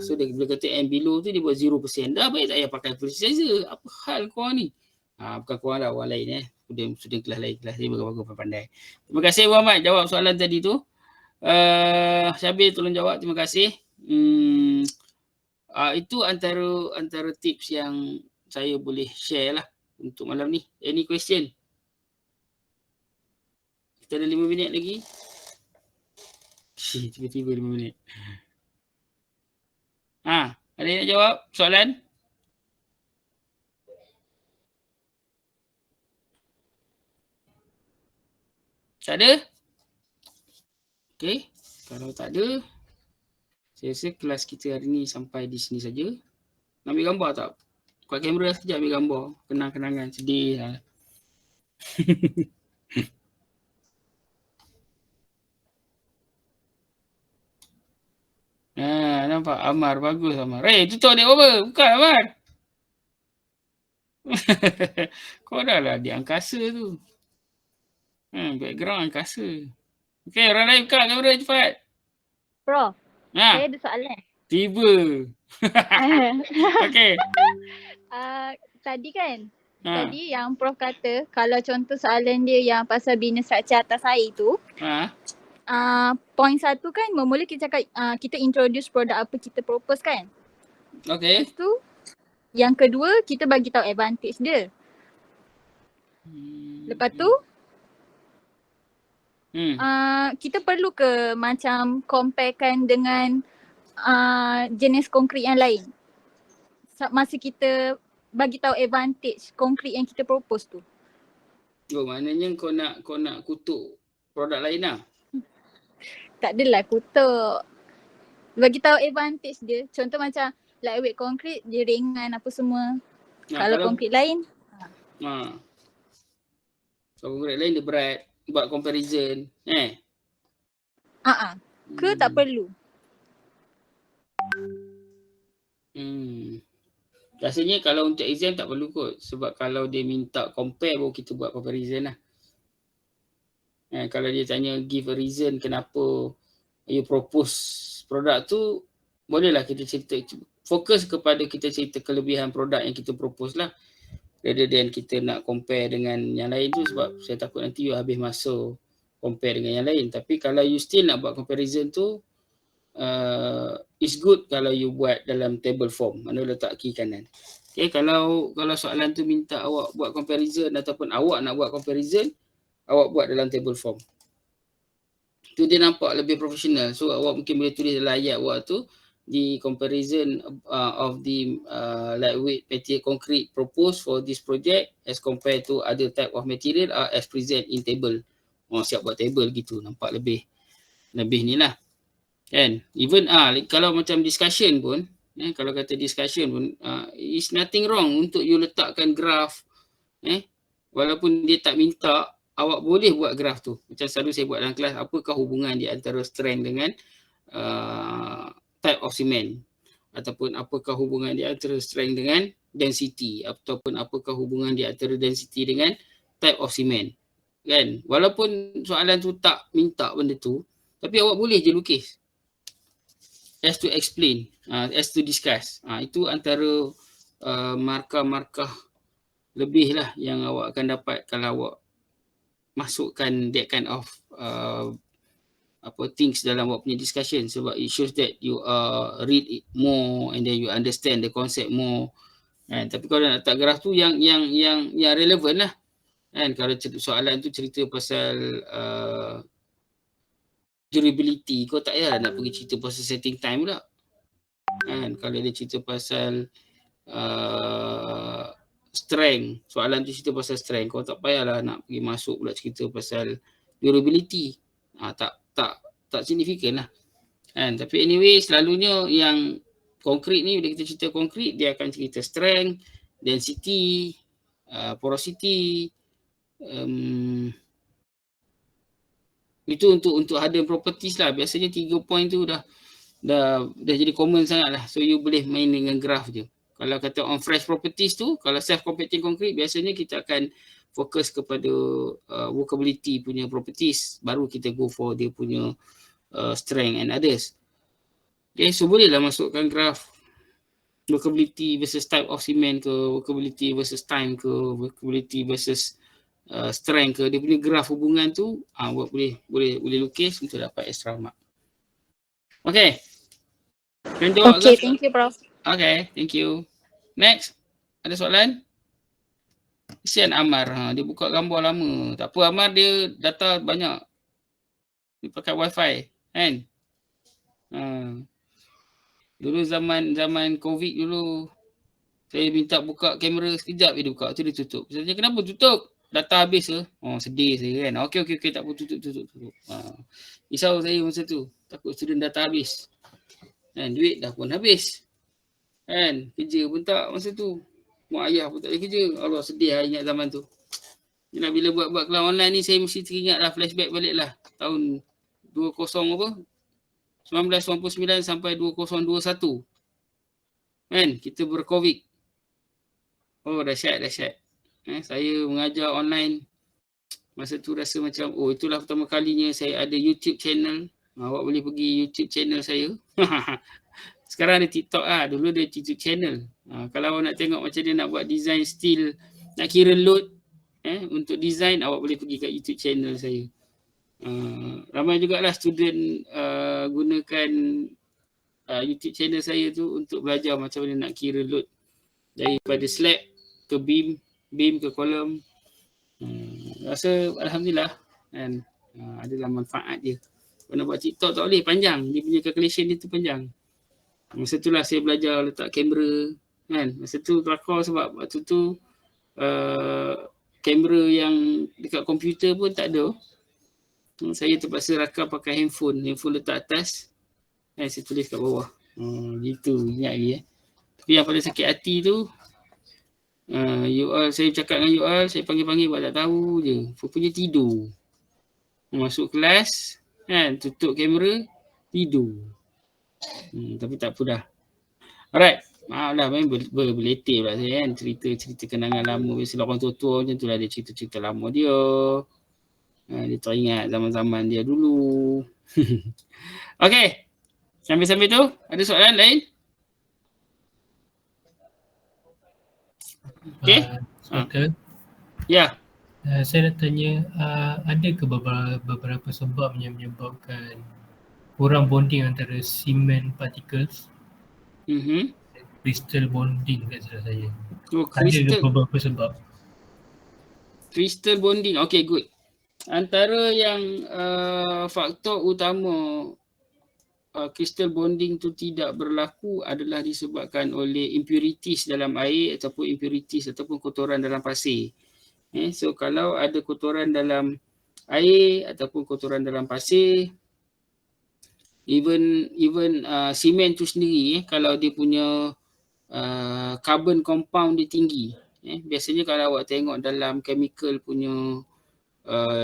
So dia bila kata and below tu dia buat 0%. Dah baik tak payah pakai plasticizer. Apa hal korang ni? Bukan korang lah, orang lain Student kelas lain, kelas ni bagus-bagus pandai. Terima kasih Muhammad jawab soalan tadi tu. Syabir tolong jawab, terima kasih. Itu antara tips yang saya boleh share lah untuk malam ni. Any question? Kita ada 5 minit lagi. Tiba-tiba 5 minit. Ada yang nak jawab soalan? Tak ada? Okay. Kalau tak ada, saya rasa kelas kita hari ni sampai di sini saja. Nak ambil gambar tak? Kuat kamera sekejap ambil gambar. Kenang-kenangan sedih lah. Nampak Amar, bagus Amar. Tutup dia apa? Bukan Amar. Kau dah lah di angkasa tu. Background angkasa. Okay, orang lain buka kamera cepat. Prof, saya ada soalan. Tiba. Okay. Tadi kan, tadi yang Prof kata kalau contoh soalan dia yang pasal business structure atas air tu, point 1 kan memula kita cakap kita introduce produk apa kita propose kan. Okay. Lepas tu, yang kedua kita bagi tahu advantage dia. Lepas tu, kita perlu ke macam comparekan dengan jenis konkrit yang lain masa kita bagi tahu advantage konkrit yang kita propose tu? Maknanya kau nak kutuk produk lain lah? Tak adalah kutuk. Bagi tahu advantage dia. Contoh macam lightweight konkrit dia ringan apa semua. Kalau konkrit lain konkrit lain dia berat. Buat comparison. Ke tak perlu? Rasanya kalau untuk exam tak perlu kot. Sebab kalau dia minta compare baru kita buat comparison lah. Kalau dia tanya give a reason kenapa you propose produk tu, bolehlah kita cerita. Fokus kepada kita cerita kelebihan produk yang kita propose lah. Rather than kita nak compare dengan yang lain tu, sebab saya takut nanti you habis masa compare dengan yang lain. Tapi kalau you still nak buat comparison tu, it's good kalau you buat dalam table form. Mana letak kiri kanan. Okay, kalau soalan tu minta awak buat comparison ataupun awak nak buat comparison, awak buat dalam table form. Tu dia nampak lebih profesional. So awak mungkin boleh tulis dalam ayat awak tu, the comparison of the lightweight material concrete proposed for this project as compared to other type of material are as present in table. Siap buat table gitu, nampak lebih ni lah. Kan? Even kalau macam discussion pun, kalau kata discussion pun, is nothing wrong untuk you letakkan graf. Walaupun dia tak minta, awak boleh buat graf tu. Macam selalu saya buat dalam kelas, apakah hubungan di antara strength dengan type of cement, ataupun apakah hubungan di antara strength dengan density, ataupun apakah hubungan di antara density dengan type of cement. Kan? Walaupun soalan tu tak minta benda tu, tapi awak boleh je lukis as to explain, as to discuss. Itu antara markah-markah lebih lah yang awak akan dapat kalau awak masukkan that kind of things dalam awak punya discussion, sebab it shows that you read it more and then you understand the concept more. Tapi kalau nak letak graf tu yang relevan lah. Kalau soalan tu cerita pasal durability, kau tak payah nak pergi cerita pasal setting time pula. Kalau dia cerita pasal strength, soalan tu cerita pasal strength, kau tak payahlah nak pergi masuk pula cerita pasal durability. Tak signifikan lah. Tapi anyway, selalunya yang konkrit ni, bila kita cerita konkrit, dia akan cerita strength, density, porosity. Itu untuk hardened properties lah. Biasanya 3 point tu dah dah jadi common sangat lah. So you boleh main dengan graph je. Kalau kata on fresh properties tu, kalau self compacting concrete biasanya kita akan fokus kepada workability punya properties, baru kita go for dia punya strength and others. Okay, so bolehlah masukkan graph workability versus type of cement ke, workability versus time ke, workability versus strength ke, dia punya graph hubungan tu buat boleh lukis untuk dapat extra mark. Okay. Okay, thank you Prof. Okay, thank you. Next, ada soalan? Kesian Amar, dia buka gambar lama. Tak apa Amar, dia data banyak. Dia pakai wifi, kan? Dulu zaman COVID dulu, saya minta buka kamera sekejap dia buka, tu dia tutup. Saya tanya kenapa tutup? Data habis ke? Oh sedih saya kan. Okey, tak apa, tutup. Risau saya masa tu, takut student data habis. Dan duit dah pun habis. Kan, kerja pun tak masa tu. Mak ayah pun tak ada kerja. Allah sedih lah ingat zaman tu. Yelah, bila buat kelas online ni saya mesti teringat lah, flashback balik lah. Tahun 1999 sampai 2021. Kan, kita ber-COVID. Oh dahsyat. Saya mengajar online. Masa tu rasa macam, itulah pertama kalinya saya ada YouTube channel. Awak boleh pergi YouTube channel saya. Sekarang ada TikTok lah. Dulu ada YouTube channel. Kalau awak nak tengok macam dia nak buat design still, nak kira load untuk design, awak boleh pergi kat YouTube channel saya. Ramai jugalah student gunakan YouTube channel saya tu untuk belajar macam mana nak kira load daripada slab ke beam ke kolom. Rasa Alhamdulillah kan, adalah manfaat dia. Kalau nak buat TikTok tak boleh, panjang. Dia punya calculation dia tu panjang. Masa tu lah saya belajar letak kamera kan. Masa tu kelakar sebab waktu tu kamera yang dekat komputer pun tak ada. Saya terpaksa rakam pakai handphone letak atas. Saya tulis kat bawah. Gitu, ingat lagi Tapi yang paling sakit hati tu, saya cakap dengan UL, saya panggil buat tak tahu je. Rupanya tidur. Masuk kelas kan, tutup kamera, tidur. Tapi tak apa dah. Alright, maaf lah main berletih pula saya kan. Cerita kenangan lama. Biasalah orang tua-tua macam tu lah, dia cerita lama dia. Dia teringat zaman-zaman dia dulu. Okay, sampai tu ada soalan lain? Okay. Doktor. Ya. Saya nak tanya, ada ke beberapa sebab yang menyebabkan kurang bonding antara cement particles? Crystal bonding kat saya. Ada beberapa sebab. Crystal bonding, okay good. Antara yang faktor utama crystal bonding tu tidak berlaku adalah disebabkan oleh impurities dalam air ataupun impurities ataupun kotoran dalam pasir. So kalau ada kotoran dalam air ataupun kotoran dalam pasir, even cement tu sendiri, kalau dia punya carbon compound dia tinggi, biasanya kalau awak tengok dalam chemical punya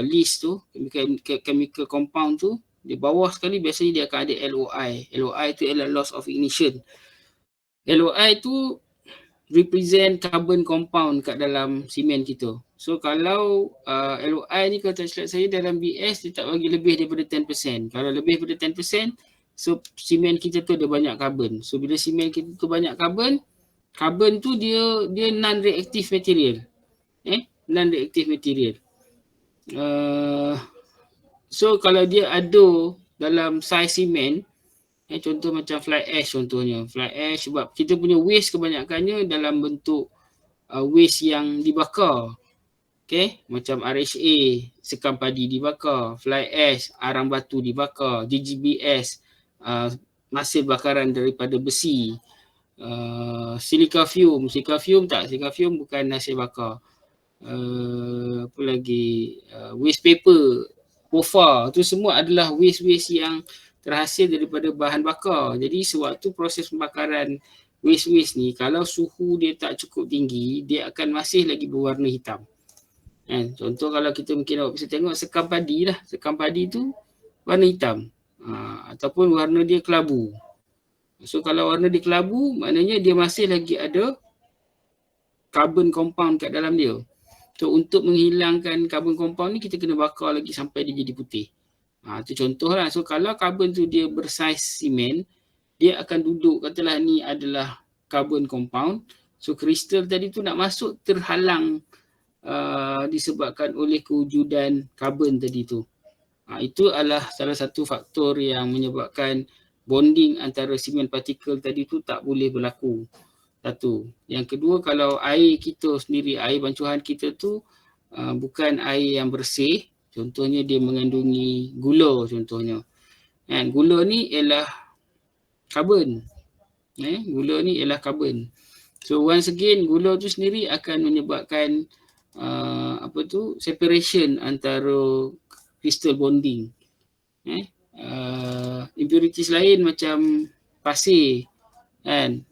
list tu, chemical compound tu, di bawah sekali biasanya dia akan ada LOI. LOI tu adalah loss of ignition. LOI tu represent carbon compound kat dalam simen kita. So kalau LOI ni, kalau tak silap saya dalam BS dia tak bagi lebih daripada 10%. Kalau lebih daripada 10%, so simen kita tu ada banyak carbon. So bila simen kita tu banyak carbon tu dia non-reactive material. Non-reactive material. So kalau dia ada dalam saiz simen, contoh macam fly ash contohnya. Fly ash sebab kita punya waste kebanyakannya dalam bentuk waste yang dibakar. Okay, macam RHA, sekam padi dibakar, fly ash, arang batu dibakar, GGBS, hasil bakaran daripada besi, silica fume bukan hasil bakar. Apa lagi, waste paper, POFA, tu semua adalah waste-waste yang terhasil daripada bahan bakar. Jadi sewaktu proses pembakaran waste-waste ni, kalau suhu dia tak cukup tinggi, dia akan masih lagi berwarna hitam. Contoh kalau kita mungkin awak bisa tengok sekam padi lah. Sekam padi tu warna hitam. Ataupun warna dia kelabu. So kalau warna dia kelabu, maknanya dia masih lagi ada carbon compound kat dalam dia. So untuk menghilangkan carbon compound ni kita kena bakar lagi sampai dia jadi putih. Itu contoh lah. So kalau carbon tu dia bersaiz simen, dia akan duduk, katalah ni adalah carbon compound. So kristal tadi tu nak masuk terhalang disebabkan oleh kewujudan karbon tadi tu. Itu adalah salah satu faktor yang menyebabkan bonding antara simen partikel tadi tu tak boleh berlaku. Satu. Yang kedua, kalau air kita sendiri, air bancuhan kita tu bukan air yang bersih, contohnya dia mengandungi gula contohnya. Gula ni ialah karbon. Gula ni ialah karbon. So once again, gula tu sendiri akan menyebabkan separation antara crystal bonding. Impurities lain macam pasir.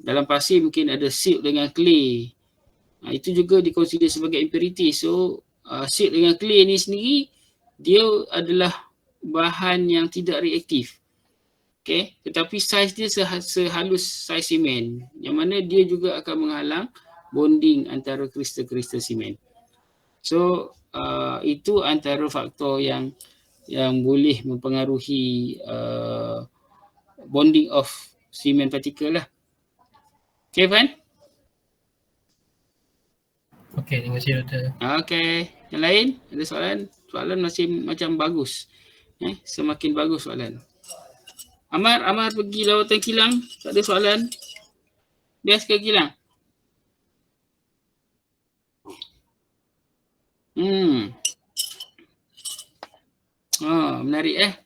Dalam pasir mungkin ada silt dengan clay. Itu juga dikonsider sebagai impurity. So silt dengan clay ni sendiri dia adalah bahan yang tidak reaktif. Okay? Tetapi saiz dia sehalus saiz simen, yang mana dia juga akan menghalang bonding antara kristal-kristal simen. So itu antara faktor yang boleh mempengaruhi bonding of simen partikel lah. Okay, Fan? Okay, terima kasih Doktor. Okay, yang lain ada soalan? Soalan masih macam bagus. Semakin bagus soalan. Amar pergi lawatan kilang, tak ada soalan. Bias ke kilang? Menarik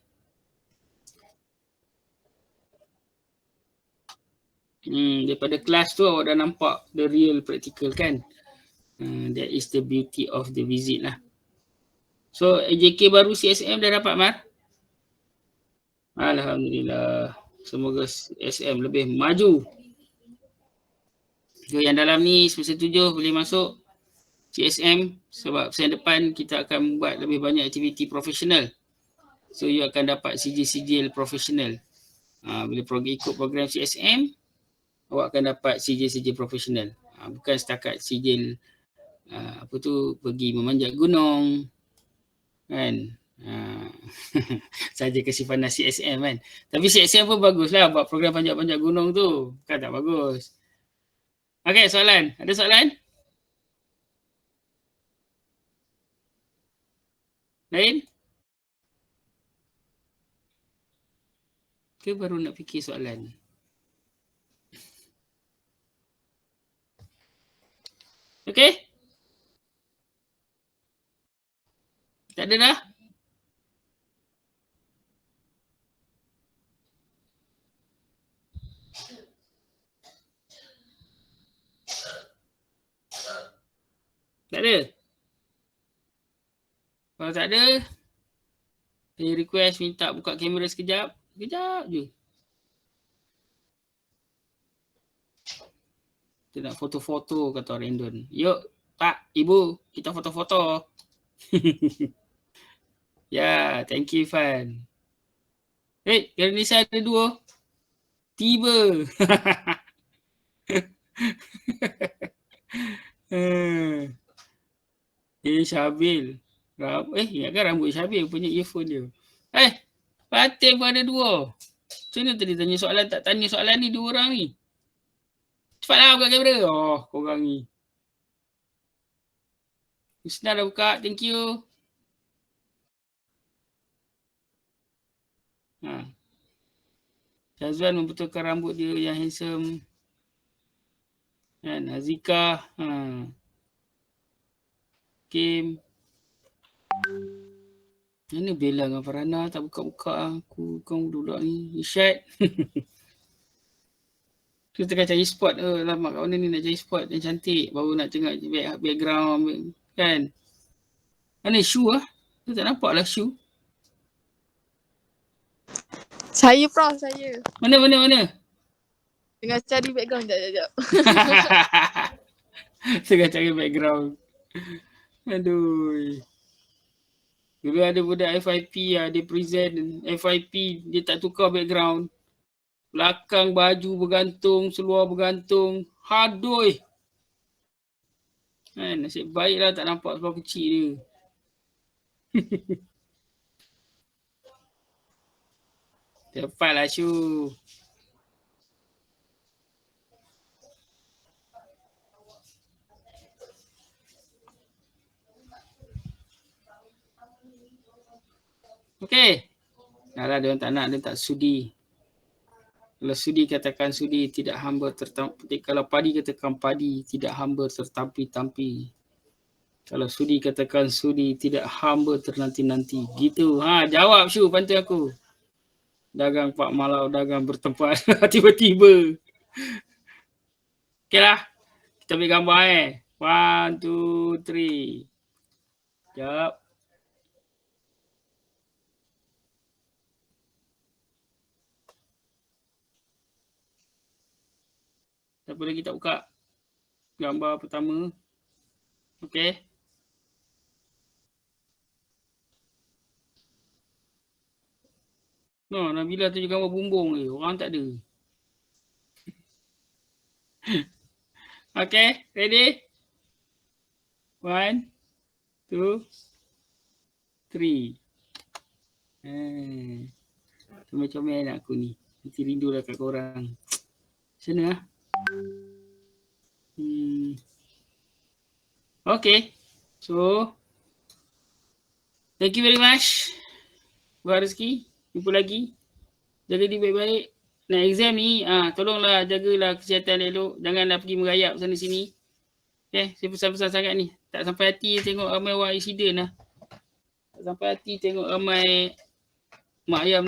daripada kelas tu awak dah nampak the real practical kan. That is the beauty of the visit lah. So AJK baru CSM dah dapat, Mar? Alhamdulillah. Semoga SM lebih maju. So yang dalam ni semester 7 boleh masuk CSM sebab sen depan kita akan buat lebih banyak aktiviti profesional. So you akan dapat sijil-sijil profesional. Bila ikut program CSM, awak akan dapat sijil-sijil profesional. Bukan setakat sijil pergi memanjat gunung kan. Saja kesifanan CSM kan. Tapi CSM pun baguslah buat program panjat-panjat gunung tu. Kan tak bagus. Okey, soalan. Ada soalan? Lain? Ke baru nak fikir soalan? Okey? Tak ada dah? Tak ada? Kalau tak ada, saya request minta buka kamera sekejap. Sekejap je. Kita nak foto-foto kata orang Indon. Yuk, Pak, Ibu, kita foto-foto. Ya, thank you, Fan. Indonesia ada 2. Tiba. Syabil. Ingatkan rambut Syabil punya earphone dia. Fatin pun ada 2. Macam mana tadi tanya soalan, tak tanya soalan ni 2 orang ni? Cepatlah buka kamera. Korang ni. Husna dah buka, thank you. Syazwan membetulkan rambut dia yang handsome. Dan Azika. Kim. Mana Bella dengan Farhana tak buka-buka aku kau budak ni. Isyad. Kita tengah cari spot. Lama kat mana ni nak cari spot yang cantik. Baru nak tengok background kan. Mana shoe lah? Kita tak nampak lah shoe. Saya Prof, saya. Mana? Tengah cari background, sekejap. Tengah cari background. Aduh. Dulu ada budak FYP dia present FYP, dia tak tukar background. Belakang baju bergantung, seluar bergantung. Hadoi. Nasib baiklah tak nampak seluar kecil dia. Cepatlah Syu. Okey. Nah, dia tak nak, dia tak sudi. Kalau sudi katakan sudi, tidak hamba tertampi. Kalau padi katakan padi, tidak hamba tertampi-tampi. Kalau sudi katakan sudi, tidak hamba ternanti-nanti. Gitu. Jawab Syu, bantu aku. Dagang Pak Malau, dagang bertempat. Tiba-tiba. Okeylah. Kita ambil gambar 1, 2, 3. Sekejap. Siapa lagi tak buka gambar pertama? Okey. No, Nabila tunjuk gambar bumbung ni. Orang tak ada. Okey, ready? 1, 2, 3. Comel-comel nak aku ni. Nanti rindulah kat korang. Sana lah. Okay. So, thank you very much. Buat rezeki. Jumpa lagi. Jaga diri baik-baik. Nak exam ni, tolonglah jagalah kesihatan elok. Janganlah pergi merayap sana sini. Okay, saya pesan-pesan sangat ni. Tak sampai hati tengok ramai orang accident lah. Tak sampai hati tengok ramai mak ayam